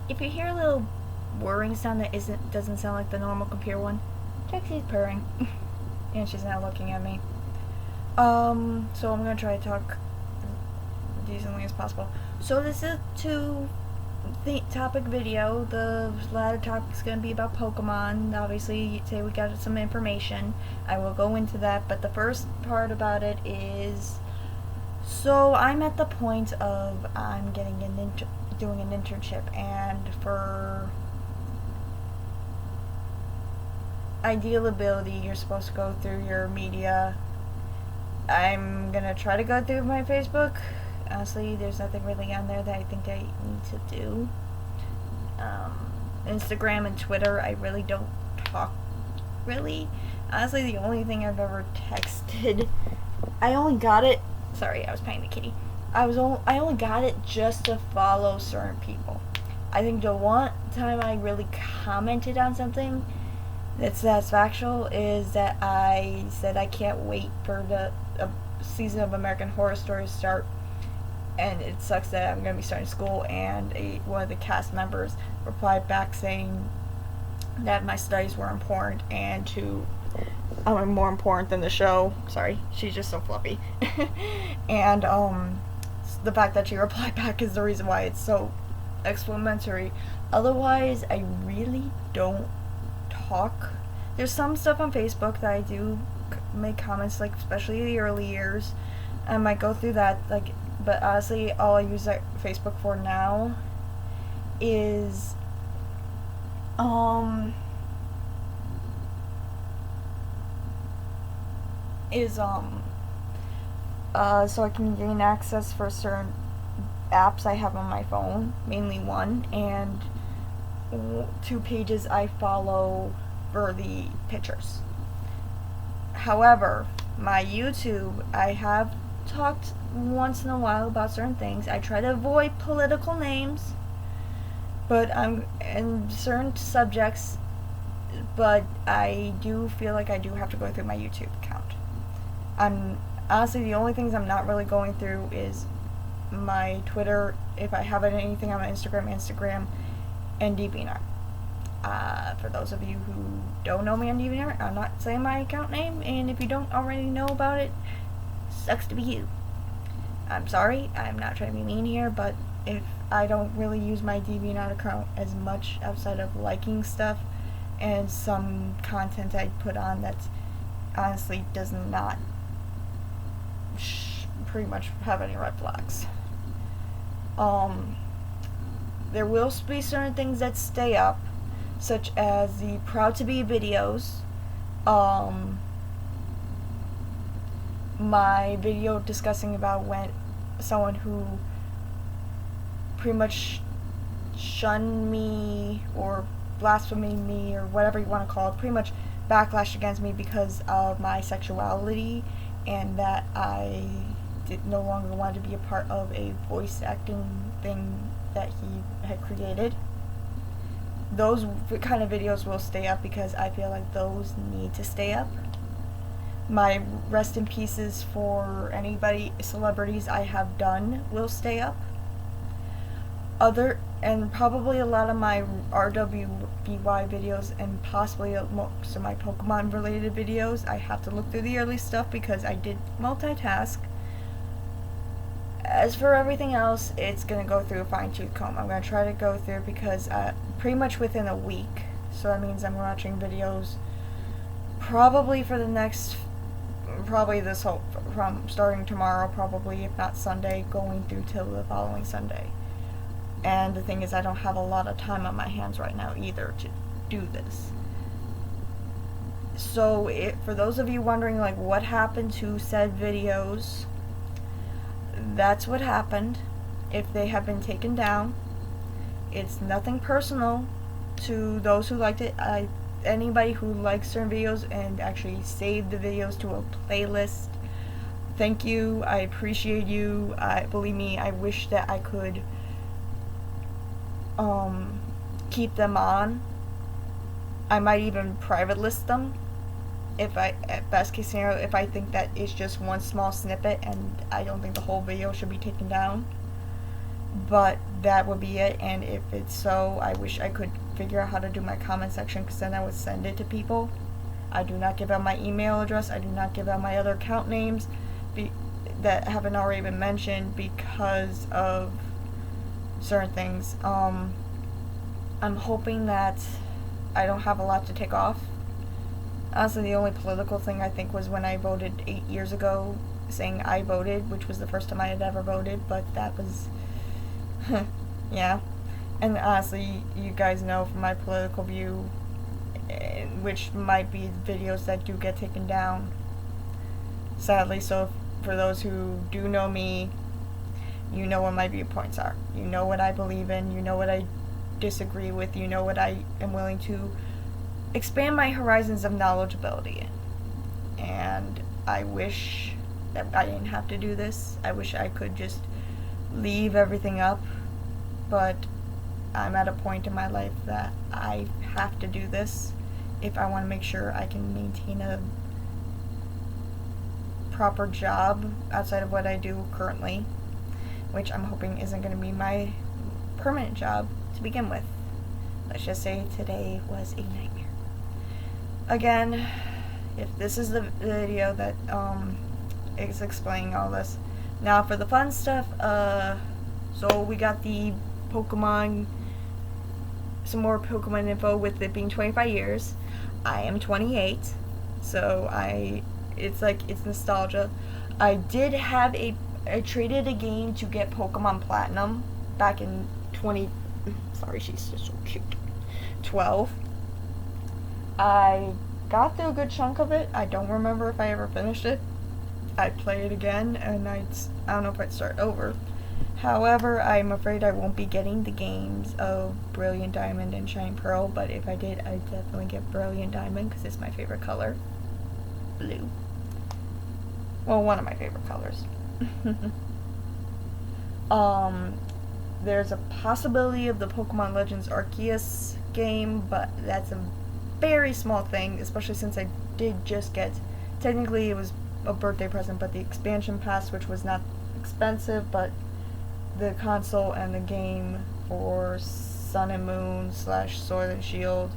if you hear a little whirring sound that doesn't sound like the normal computer one, Trixie's purring. And she's not looking at me. So I'm gonna try to talk decently as possible. So this is the topic video. The latter topic is going to be about Pokemon. Obviously, today we got some information. I will go into that, but the first part about it is, so I'm at the point of I'm getting doing an internship, and for ideal ability, you're supposed to go through your media. I'm gonna try to go through my Facebook. Honestly, there's nothing really on there that I think I need to do. Instagram and Twitter, I really don't talk. Really, honestly, the only thing I've ever texted, I only got it. Sorry, I was paying the kitty. I only got it just to follow certain people. I think the one time I really commented on something that's factual is that I said I can't wait for the season of American Horror Story to start, and it sucks that I'm going to be starting school, and one of the cast members replied back saying that my studies were important and I'm more important than the show. Sorry, she's just so fluffy. And the fact that she replied back is the reason why it's so explanatory. Otherwise, I really don't talk. There's some stuff on Facebook that I do make comments, like especially the early years. I might go through that, like, but honestly, all I use that Facebook for now is so I can gain access for certain apps I have on my phone, mainly one, and 2 pages I follow for the pictures. However, my YouTube, I have talked once in a while about certain things. I try to avoid political names, but I'm in certain subjects, but I do feel like I do have to go through my YouTube account. Honestly, the only things I'm not really going through is my Twitter, if I have anything on my Instagram, and DeviantArt. For those of you who don't know me on DeviantArt, I'm not saying my account name, and if you don't already know about it, sucks to be you. I'm sorry, I'm not trying to be mean here, but if I don't really use my DeviantArt account as much outside of liking stuff and some content I put on that honestly does not pretty much have any red flags. There will be certain things that stay up, such as the Proud to Be videos, my video discussing about when someone who pretty much shunned me or blasphemed me or whatever you want to call it, pretty much backlash against me because of my sexuality, and that I no longer wanted to be a part of a voice acting thing that he had created. Those kind of videos will stay up because I feel like those need to stay up. My rest in pieces for celebrities I have done will stay up. And probably a lot of my RWBY videos and possibly most of my Pokemon related videos, I have to look through the early stuff because I did multitask. As for everything else, it's going to go through a fine-tooth comb. I'm going to try to go through because pretty much within a week. So that means I'm watching videos probably for the next, from starting tomorrow, probably, if not Sunday, going through till the following Sunday. And the thing is, I don't have a lot of time on my hands right now either to do this. So for those of you wondering, like, what happened to said videos, that's what happened. If they have been taken down, it's nothing personal to those who liked it. Anybody who likes certain videos and actually saved the videos to a playlist, thank you. I appreciate you. Believe me, I wish that I could keep them on. I might even private list them at best case scenario, if I think that it's just one small snippet and I don't think the whole video should be taken down. but that would be it. And if it's so, I wish I could figure out how to do my comment section, because then I would send it to people. I do not give out my email address. I do not give out my other account names that haven't already been mentioned because of certain things. I'm hoping that I don't have a lot to take off. Honestly, the only political thing I think was when I voted 8 years ago, saying I voted, which was the first time I had ever voted, but that was, yeah. And honestly, you guys know from my political view, which might be videos that do get taken down, sadly. So for those who do know me, you know what my viewpoints are. You know what I believe in. You know what I disagree with. You know what I am willing to expand my horizons of knowledgeability in. And I wish that I didn't have to do this. I wish I could just leave everything up, but I'm at a point in my life that I have to do this if I want to make sure I can maintain a proper job outside of what I do currently, which I'm hoping isn't going to be my permanent job to begin with. Let's just say today was a nightmare. Again, if this is the video that is explaining all this. Now for the fun stuff, so we got the Pokemon, some more Pokemon info with it being 25 years. I am 28, so it's nostalgia. I traded a game to get Pokemon Platinum back in sorry, she's just so cute, 12. I got through a good chunk of it. I don't remember if I ever finished it. I'd play it again, and I don't know if I'd start over. However, I'm afraid I won't be getting the games of Brilliant Diamond and Shining Pearl, but if I did, I'd definitely get Brilliant Diamond, because it's my favorite color. Blue. Well, one of my favorite colors. There's a possibility of the Pokemon Legends Arceus game, but that's a very small thing, especially since I did just get, technically it was a birthday present, but the expansion pass, which was not expensive, but the console and the game for Sun and Moon / Sword and Shield,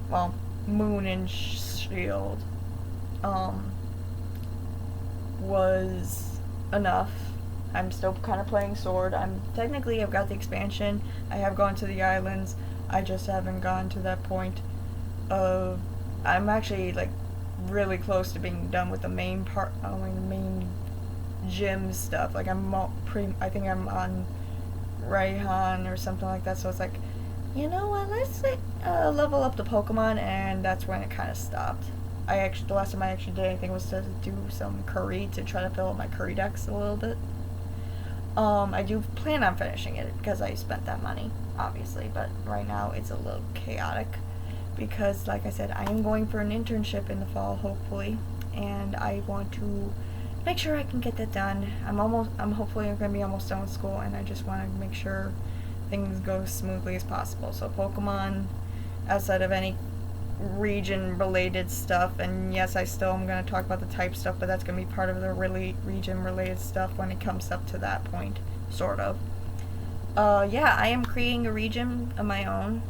well, Moon and Shield, was enough. I'm still kind of playing Sword. I've got the expansion. I have gone to the islands. I just haven't gone to that point of, I'm actually like really close to being done with the main part, the main gym stuff. Like I think I'm on Raihan or something like that. So it's like, you know what? Let's level up the Pokemon, and that's when it kind of stopped. The last time I actually did anything was to do some curry to try to fill up my curry decks a little bit. I do plan on finishing it because I spent that money, obviously, but right now it's a little chaotic because, like I said, I am going for an internship in the fall, hopefully, and I want to make sure I can get that done. I'm hopefully going to be almost done with school, and I just want to make sure things go as smoothly as possible. So Pokemon, outside of any region-related stuff, and yes, I still am going to talk about the type stuff, but that's going to be part of the region-related stuff when it comes up to that point, sort of. Yeah, I am creating a region of my own.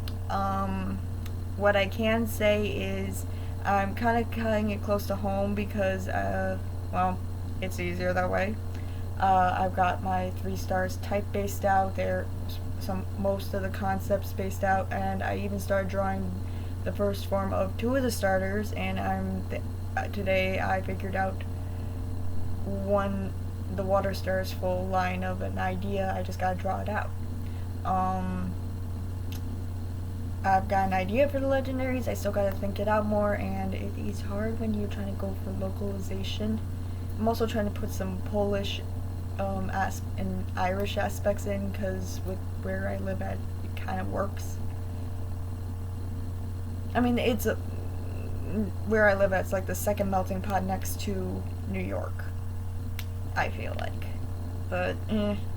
What I can say is I'm kind of cutting it close to home because, well, it's easier that way. I've got my 3 stars type based out there, most of the concepts based out, and I even started drawing the first form of 2 of the starters, and today I figured out the Water Stars full line of an idea. I just gotta draw it out. I've got an idea for the legendaries. I still gotta think it out more, and it's hard when you're trying to go for localization. I'm also trying to put some Polish and Irish aspects in, because with where I live at, it kind of works. I mean, where I live at, it's like the second melting pot next to New York, I feel like. But,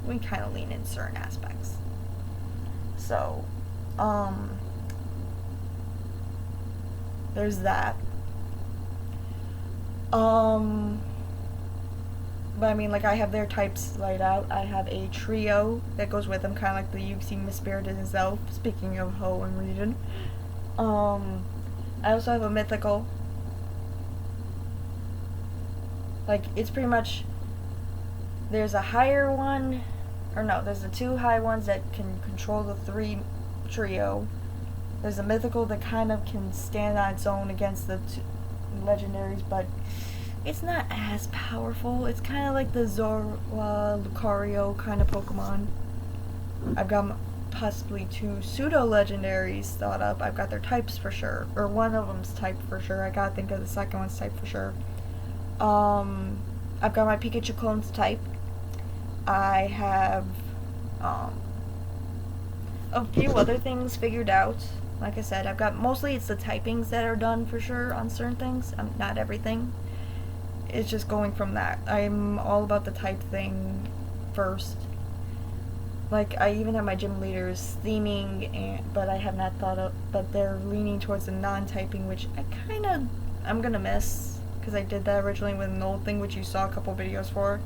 we kind of lean in certain aspects. So, there's that. But I mean, like, I have their types laid out. I have a trio that goes with them, kind of like the you've seen Miss Spirited and Zelf, speaking of Ho and Region. I also have a mythical. Like, it's pretty much, there's a higher one, or no, there's the two high ones that can control the three trio. There's a mythical that kind of can stand on its own against the legendaries, but it's not as powerful. It's kind of like the Zorua, Lucario kind of Pokemon. I've got possibly two pseudo-legendaries thought up. I've got their types for sure. Or one of them's type for sure. I gotta think of the second one's type for sure. I've got my Pikachu clone's type. I have a few other things figured out. Like I said, I've got, mostly it's the typings that are done for sure on certain things. Not everything. It's just going from that. I'm all about the type thing first. Like, I even have my gym leaders theming, but I have not thought of, but they're leaning towards the non-typing, which I'm gonna miss, because I did that originally with an old thing, which you saw a couple videos for.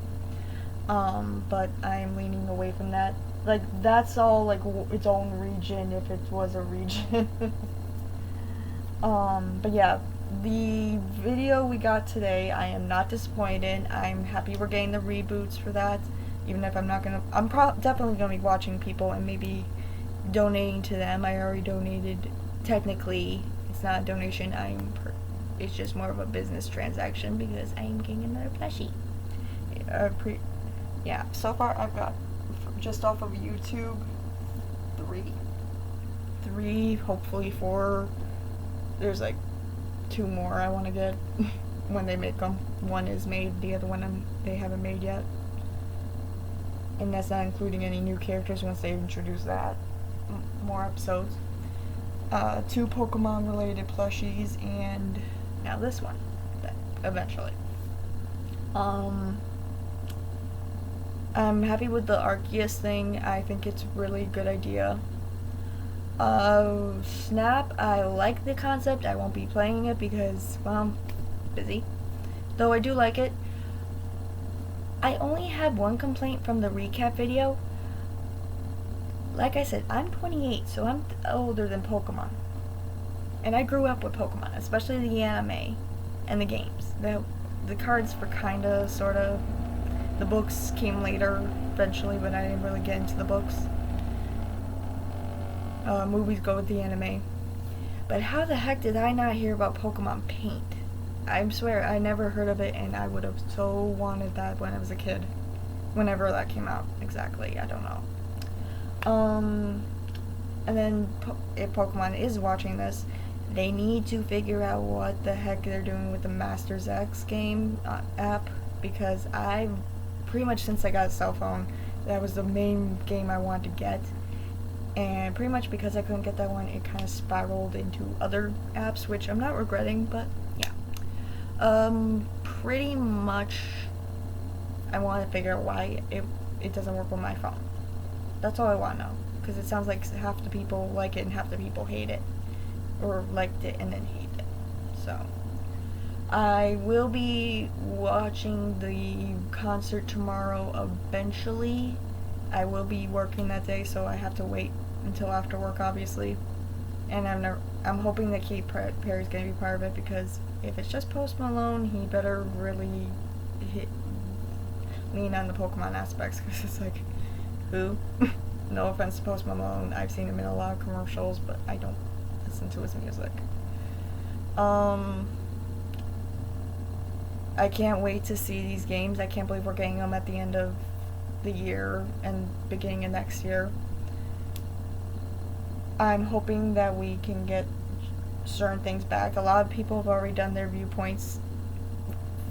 But I'm leaning away from that. Like, that's all, like, its own region, if it was a region. But yeah, the video we got today, I am not disappointed in. I'm happy we're getting the reboots for that. Even if I'm not gonna, I'm definitely gonna be watching people and maybe donating to them. I already donated. Technically, it's not a donation. It's just more of a business transaction because I am getting another plushie. Yeah. So far, I've got just off of YouTube three, hopefully 4. There's like 2 more I want to get when they make them. One is made. The other one they haven't made yet. And that's not including any new characters once they introduce that. More episodes. 2 Pokemon related plushies, and now this one. Eventually. I'm happy with the Arceus thing. I think it's a really good idea. Snap, I like the concept. I won't be playing it because, well, I'm busy. Though I do like it. I only had one complaint from the recap video. Like I said, I'm 28, so I'm older than Pokemon. And I grew up with Pokemon, especially the anime and the games. The cards were kinda, sorta. The books came later, eventually, but I didn't really get into the books. Movies go with the anime. But how the heck did I not hear about Pokemon Paint? I swear, I never heard of it, and I would have so wanted that when I was a kid. Whenever that came out, exactly, I don't know. And then, if Pokemon is watching this, they need to figure out what the heck they're doing with the Masters X game app, because I've pretty much, since I got a cell phone, that was the main game I wanted to get. And pretty much because I couldn't get that one, it kind of spiraled into other apps, which I'm not regretting, but yeah. Pretty much, I want to figure out why it doesn't work on my phone. That's all I want to know, because it sounds like half the people like it and half the people hate it, or liked it and then hate it. So, I will be watching the concert tomorrow eventually. I will be working that day, so I have to wait until after work, obviously. And I'm hoping that Katy Perry's gonna be part of it, because if it's just Post Malone, he better really lean on the Pokemon aspects, because it's like, who? No offense to Post Malone, I've seen him in a lot of commercials, but I don't listen to his music. I can't wait to see these games. I can't believe we're getting them at the end of the year and beginning of next year. I'm hoping that we can get certain things back. A lot of people have already done their viewpoints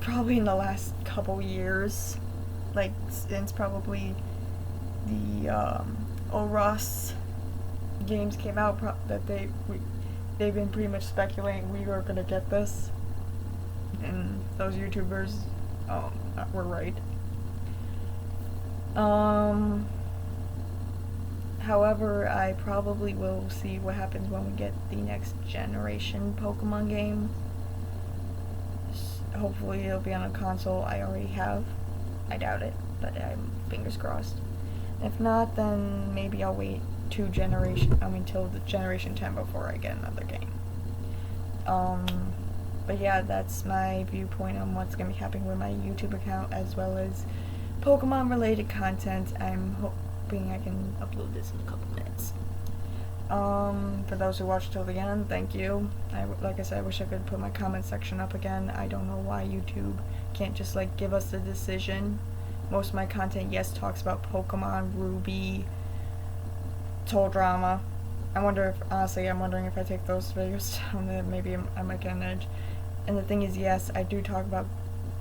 probably in the last couple years, like since probably the OROS games came out, that they've been pretty much speculating we were gonna get this, and those YouTubers were right. However, I probably will see what happens when we get the next generation Pokemon game. Hopefully it'll be on a console I already have. I doubt it, but I'm fingers crossed. If not, then maybe I'll wait till the Generation 10 before I get another game. But yeah, that's my viewpoint on what's going to be happening with my YouTube account, as well as Pokemon related content. I'm hoping I can upload this in a couple minutes. For those who watched till the end, thank you. Like I said, I wish I could put my comment section up again. I don't know why YouTube can't just like give us the decision. Most of my content, yes, talks about Pokemon, Ruby, Toll Drama. I'm wondering if I take those videos down, then maybe I might get an edge. And the thing is, yes, I do talk about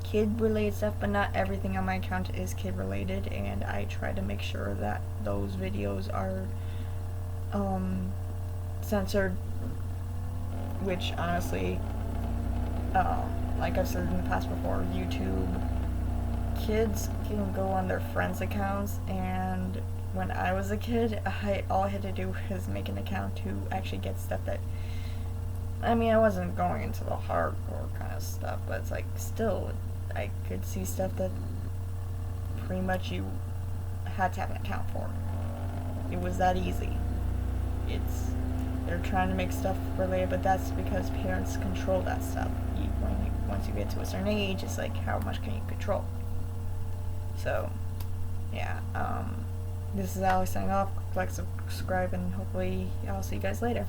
kid-related stuff, but not everything on my account is kid-related, and I try to make sure that those videos are censored, which honestly, like I've said in the past before, YouTube, kids can go on their friends' accounts, and when I was a kid, all I had to do was make an account to actually get stuff that, I mean, I wasn't going into the hardcore kind of stuff, but it's like, still, I could see stuff that pretty much you had to have an account for. It was that easy. They're trying to make stuff related, but that's because parents control that stuff. Once you get to a certain age, it's like, how much can you control? So, yeah, this is Alex signing off. Click, subscribe, and hopefully I'll see you guys later.